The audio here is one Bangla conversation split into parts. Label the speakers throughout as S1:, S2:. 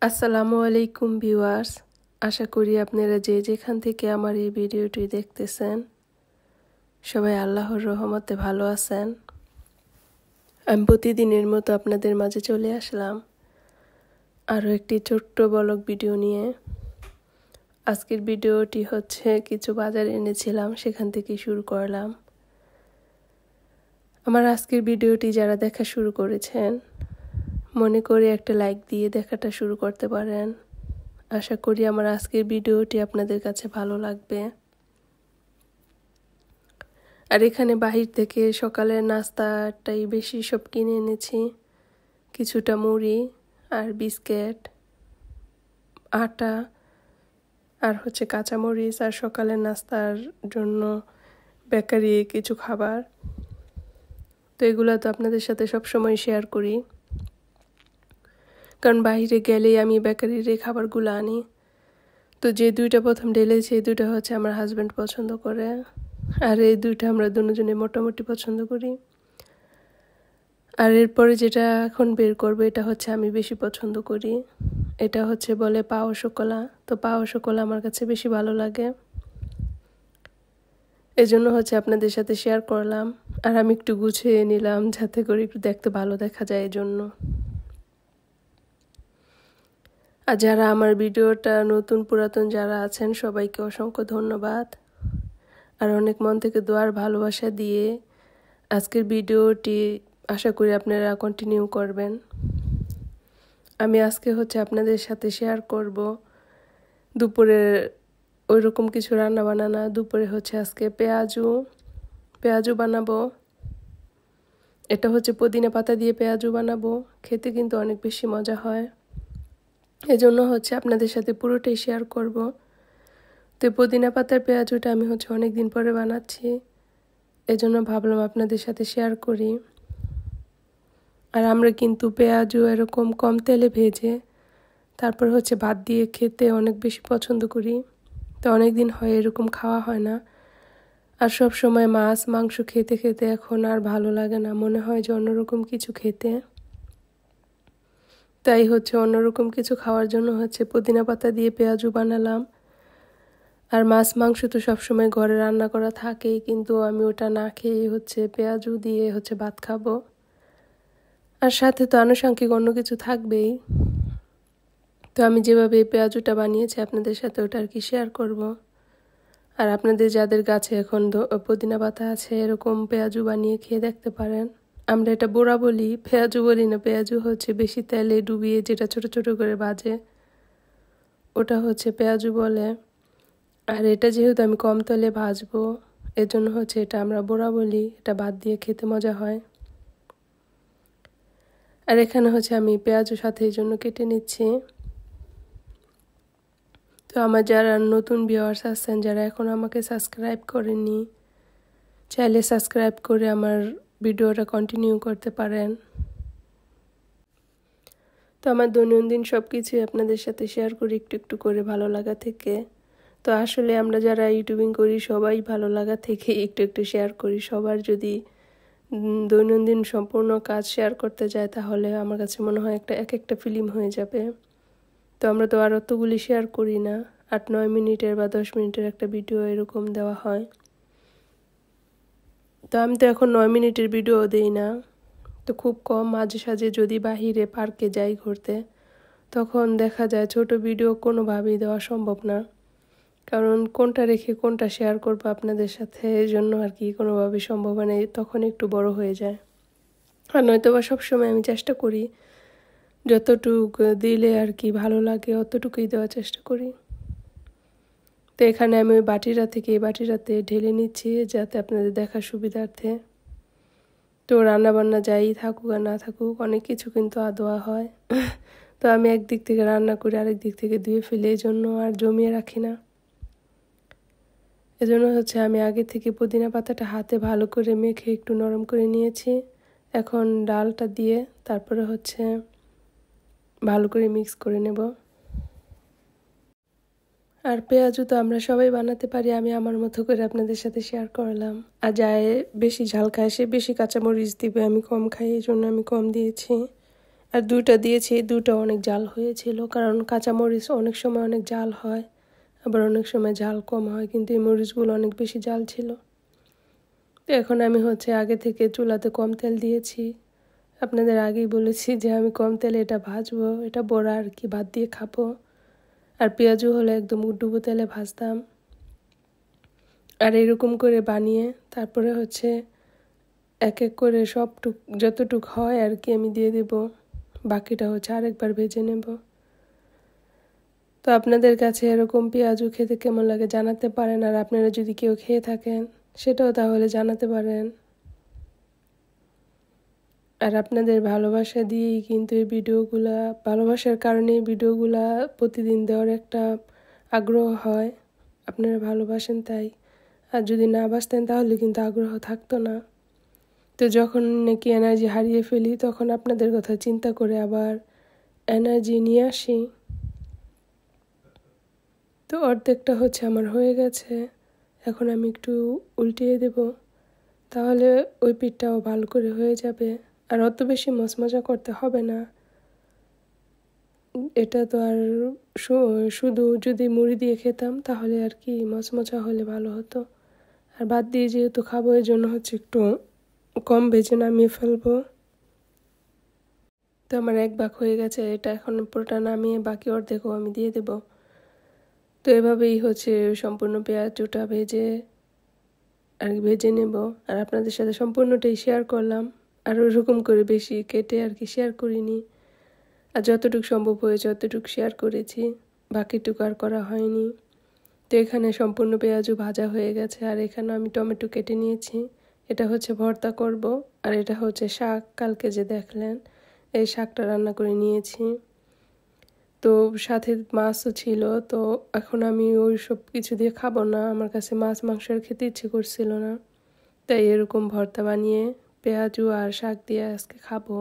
S1: আসসালামু আলাইকুম ভিউয়ার্স, আশা করি আপনারা যে যেখান থেকে আমার এই ভিডিওটি দেখতেছেন সবাই আল্লাহর রহমতে ভালো আছেন। আমি প্রতিদিনের মতো আপনাদের মাঝে চলে আসলাম আরও একটি ছোট্ট ব্লগ ভিডিও নিয়ে। আজকের ভিডিওটি হচ্ছে কিছু বাজার এনেছিলাম সেখান থেকে শুরু করলাম। আমার আজকের ভিডিওটি যারা দেখা শুরু করেছেন মনে করে একটা লাইক দিয়ে দেখাটা শুরু করতে পারেন। আশা করি আমার আজকের ভিডিওটি আপনাদের কাছে ভালো লাগবে। আর এখানে বাহির থেকে সকালের নাস্তাটাই বেশি সব কিনে এনেছি, কিছুটা মুড়ি আর বিস্কিট, আটা আর হচ্ছে কাঁচামরিচ আর সকালের নাস্তার জন্য বেকারি কিছু খাবার। তো এগুলো তো আপনাদের সাথে সব সময় শেয়ার করি, কারণ বাইরে গেলেই আমি বেকারির এই খাবারগুলো আনি। তো যে দুইটা প্রথম ঢেলেছি এই দুইটা হচ্ছে আমার হাজব্যান্ড পছন্দ করে, আর এই দুইটা আমরা দুজনে মোটামুটি পছন্দ করি। আর এরপরে যেটা এখন বের করবো এটা হচ্ছে আমি বেশি পছন্দ করি, এটা হচ্ছে বলে পাও শোকলা। তো পাও শোকলা আমার কাছে বেশি ভালো লাগে, এজন্য হচ্ছে আপনাদের সাথে শেয়ার করলাম। আর আমি একটু গুছিয়ে নিলাম যাতে করে একটু দেখতে ভালো দেখা যায় এজন্য। আর যারা আমার ভিডিওটা নতুন পুরাতন যারা আছেন সবাইকে অসংখ্য ধন্যবাদ আর অনেক মন থেকে দোয়ার ভালোবাসা দিয়ে আজকের ভিডিওটি আশা করি আপনারা কন্টিনিউ করবেন। আমি আজকে হচ্ছে আপনাদের সাথে শেয়ার করব দুপুরে ওইরকম কিছু রান্না বানানা। দুপুরে হচ্ছে আজকে পেঁয়াজু বানাবো। এটা হচ্ছে পুদিনা পাতা দিয়ে পেঁয়াজু বানাবো, খেতে কিন্তু অনেক বেশি মজা হয়, এজন্য হচ্ছে আপনাদের সাথে পুরোটাই শেয়ার করব। তো পুদিনা পাতার পেঁয়াজুটা আমি হচ্ছে অনেক দিন পরে বানাচ্ছি, এজন্য ভাবলাম আপনাদের সাথে শেয়ার করি। আর আমরা কিন্তু পেঁয়াজু এরকম কম তেলে ভেজে তারপর হচ্ছে ভাত দিয়ে খেতে অনেক বেশি পছন্দ করি। তো অনেক দিন হয় এরকম খাওয়া হয় না, আর সব সময় মাছ মাংস খেতে খেতে এখন আর ভালো লাগে না, মনে হয় যে অন্যরকম কিছু খেতে। তাই হচ্ছে অন্যরকম কিছু খাওয়ার জন্য হচ্ছে পুদিনা পাতা দিয়ে পেঁয়াজু বানালাম। আর মাছ মাংস তো সবসময় ঘরে রান্না করা থাকেই, কিন্তু আমি ওটা না খেয়ে হচ্ছে পেঁয়াজু দিয়ে হচ্ছে ভাত খাবো। আর সাথে তো আনুষঙ্গিক অন্য কিছু থাকবেই। তো আমি যেভাবে পেঁয়াজুটা বানিয়েছি আপনাদের সাথে ওটা আর কি শেয়ার করব। আর আপনাদের যাদের গাছে এখন পুদিনা পাতা আছে এরকম পেঁয়াজু বানিয়ে খেয়ে দেখতে পারেন। আমরা এটা বোড়া বলি, পেঁয়াজু বলি না। পেঁয়াজু হচ্ছে বেশি তেলে ডুবিয়ে যেটা ছোট ছোট করে ভাজে ওটা হচ্ছে পেঁয়াজু বলে। আর এটা যেহেতু আমি কম তেলে ভাজবো এজন্য হচ্ছে এটা আমরা বোড়া বলি, এটা ভাত দিয়ে খেতে মজা হয়। আর এখানে হচ্ছে আমি পেঁয়াজুর সাথে এই জন্য কেটে নিচ্ছি। তো আমার যারা নতুন ভিউয়ার্স আছেন যারা এখন আমাকে সাবস্ক্রাইব করেননি, চাইলে সাবস্ক্রাইব করে আমার ভিডিওটা কন্টিনিউ করতে পারেন। তো আমার দৈনন্দিন সব কিছুই আপনাদের সাথে শেয়ার করি একটু একটু করে ভালো লাগা থেকে। তো আসলে আমরা যারা ইউটিউবিং করি সবাই ভালো লাগা থেকে একটু একটু শেয়ার করি। সবার যদি দৈনন্দিন সম্পূর্ণ কাজ শেয়ার করতে যায় তাহলে আমার কাছে মনে হয় এক একটা ফিল্ম হয়ে যাবে। তো আমরা তো আর অতগুলি শেয়ার করি না, 8-9 মিনিটের বা 10 মিনিটের একটা ভিডিও এরকম দেওয়া হয়। তো আমি তো এখন 9 মিনিটের ভিডিও দেই না, তো খুব কম মাঝে সাঝে যদি বাহিরে পার্কে যাই ঘুরতে তখন দেখা যায় ছোট ভিডিও কোনোভাবেই দেওয়া সম্ভব না, কারণ কোনটা রেখে কোনটা শেয়ার করবো আপনাদের সাথে এই জন্য আর কি কোনোভাবেই সম্ভব নেই, তখন একটু বড় হয়ে যায়। আর নয়তো বা সবসময় আমি চেষ্টা করি যতটুকু দিলে আর কি ভালো লাগে অতটুকুই দেওয়ার চেষ্টা করি। তো এখানে আমি ওই বাটিটা থেকে এই বাটিটাতে ঢেলে নিচ্ছি যাতে আপনাদের দেখার সুবিধার্থে। তো রান্নাবান্না যাই থাকুক আর না থাকুক অনেক কিছু কিন্তু আদোয়া হয়। তো আমি একদিক থেকে রান্না করি আরেক দিক থেকে ধুয়ে ফেলে, এই জন্য আর জমিয়ে রাখি না। এজন্য হচ্ছে আমি আগে থেকে পুদিনা পাতাটা হাতে ভালো করে মেখে একটু নরম করে নিয়েছি। এখন ডালটা দিয়ে তারপরে হচ্ছে ভালো করে মিক্স করে নেব। আর পেঁয়াজু তো আমরা সবাই বানাতে পারি, আমি আমার মতো করে আপনাদের সাথে শেয়ার করলাম। আর যায় বেশি ঝাল খায় সে বেশি কাঁচামরিচ দিবে, আমি কম খাই এই জন্য আমি কম দিয়েছি। আর দুটা দিয়েছি, দুটো অনেক জাল হয়েছিল, কারণ কাঁচামরিচ অনেক সময় অনেক জাল হয়, আবার অনেক সময় জাল কম হয়, কিন্তু এই মরিচগুলো অনেক বেশি জাল ছিল। তো এখন আমি আগে থেকে চুলাতে কম তেল দিয়েছি। আপনাদের আগেই বলেছি যে আমি কম তেলে এটা ভাজবো, এটা বড়া আর কি ভাত দিয়ে খাবো। আর পেঁয়াজও হলে একদম ডুবো তেলে ভাজতাম। আর এরকম করে বানিয়ে তারপরে এক এক করে যতটুক হয় আর কি আমি দিয়ে দেব, বাকিটা আরেকবার ভেজে নেব। তো আপনাদের কাছে এরকম পেঁয়াজু খেতে কেমন লাগে জানাতে পারেন, আর আপনারা যদি কেউ খেয়ে থাকেন সেটাও তাহলে জানাতে পারেন। আর আপনাদের ভালোবাসা দিয়েই কিন্তু এই ভিডিওগুলা, ভালোবাসার কারণে ভিডিওগুলা প্রতিদিন দেওয়ার একটা আগ্রহ হয়। আপনারা ভালোবাসেন তাই। আর যদি না বাসতেন তাহলে কিন্তু আগ্রহ থাকতো না। তো যখন নাকি এনার্জি হারিয়ে ফেলি তখন আপনাদের কথা চিন্তা করে আবার এনার্জি নিয়ে আসি। তো অর্ধেকটা আমার হয়ে গেছে, এখন আমি একটু উল্টিয়ে দেব, তাহলে ওই পিঠটাও ভালো করে হয়ে যাবে। আর অত বেশি মচমচা করতে হবে না। এটা তো আর শুধু যদি মুড়ি দিয়ে খেতাম তাহলে আর কি মচমচা হলে ভালো হতো। আর ভাত দিয়ে যেহেতু খাবো এর জন্য একটু কম ভেজে নামিয়ে ফেলবো। তো আমার এক ভাগ হয়ে গেছে, এটা এখন পুরোটা নামিয়ে বাকি অর্ধেকও আমি দিয়ে দেব। তো এভাবেই সম্পূর্ণ পেঁয়াজটা ভেজে নেব। আর আপনাদের সাথে সম্পূর্ণটাই শেয়ার করলাম, আর ওরকম করে বেশি কেটে আর কি শেয়ার করিনি। আর যতটুকু সম্ভব হয়েছে ততটুকু শেয়ার করেছি, বাকিটুকু আর করা হয়নি। তো এখানে সম্পূর্ণ পেঁয়াজও ভাজা হয়ে গেছে, আর এখানে আমি টমেটো কেটে নিয়েছি। এটা ভর্তা করব। আর এটা শাক, কালকে যে দেখলেন এই শাকটা রান্না করে নিয়েছি। তো সাথে মাছও ছিল। তো এখন আমি ওই সব কিছু দিয়ে খাবো না, আমার কাছে মাছ মাংস আর খেতে ইচ্ছে করছিল না, তাই এরকম ভর্তা বানিয়ে পেঁয়াজু আর শাক দিয়ে আজকে খাবো।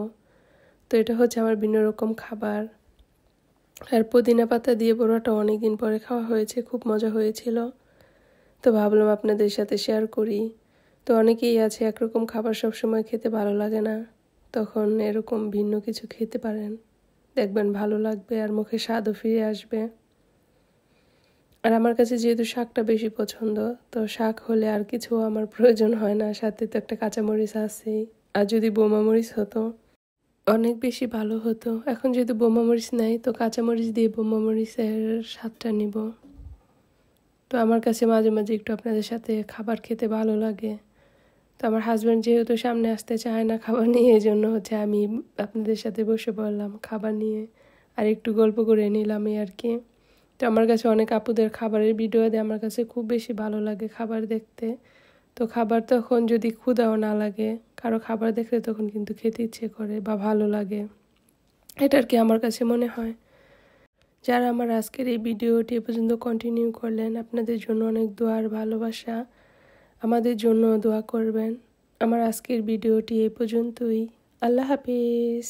S1: তো এটা আমার ভিন্ন রকম খাবার। আর পুদিনা পাতা দিয়ে বড়াটা অনেকদিন পরে খাওয়া হয়েছে, খুব মজা হয়েছিল। তো ভাবলাম আপনাদের সাথে শেয়ার করি। তো অনেকেই আছে একরকম খাবার সবসময় খেতে ভালো লাগে না, তখন এরকম ভিন্ন কিছু খেতে পারেন, দেখবেন ভালো লাগবে আর মুখে স্বাদও ফিরে আসবে। আর আমার কাছে যেহেতু শাকটা বেশি পছন্দ, তো শাক হলে আর কিছু আমার প্রয়োজন হয় না, সাথে তো একটা কাঁচামরিচ আছেই। আর যদি বোমা মরিচ হতো অনেক বেশি ভালো হতো। এখন যেহেতু বোমা মরিচ নাই, তো কাঁচামরিচ দিয়ে বোমা মরিচের স্বাদটা নিব। তো আমার কাছে মাঝে মাঝে একটু আপনাদের সাথে খাবার খেতে ভালো লাগে। তো আমার হাজব্যান্ড যেহেতু সামনে আসতে চায় না খাবার নিয়ে, এই জন্য আমি আপনাদের সাথে বসে পড়লাম খাবার নিয়ে, আর একটু গল্প করে নিলাম এই আর কি। তো আমার কাছে অনেক আপুদের খাবারের ভিডিও দেয়, আমার কাছে খুব বেশি ভালো লাগে খাবার দেখতে। তো খাবার তখন যদি ক্ষুধাও না লাগে, কারো খাবার দেখলে তখন কিন্তু খেতে ইচ্ছে করে বা ভালো লাগে, এটা আর কি আমার কাছে মনে হয়। যারা আমার আজকের এই ভিডিওটি এ পর্যন্ত কন্টিনিউ করলেন, আপনাদের জন্য অনেক দোয়ার ভালোবাসা, আমাদের জন্য দোয়া করবেন। আমার আজকের ভিডিওটি এই পর্যন্তই। আল্লাহ হাফিজ।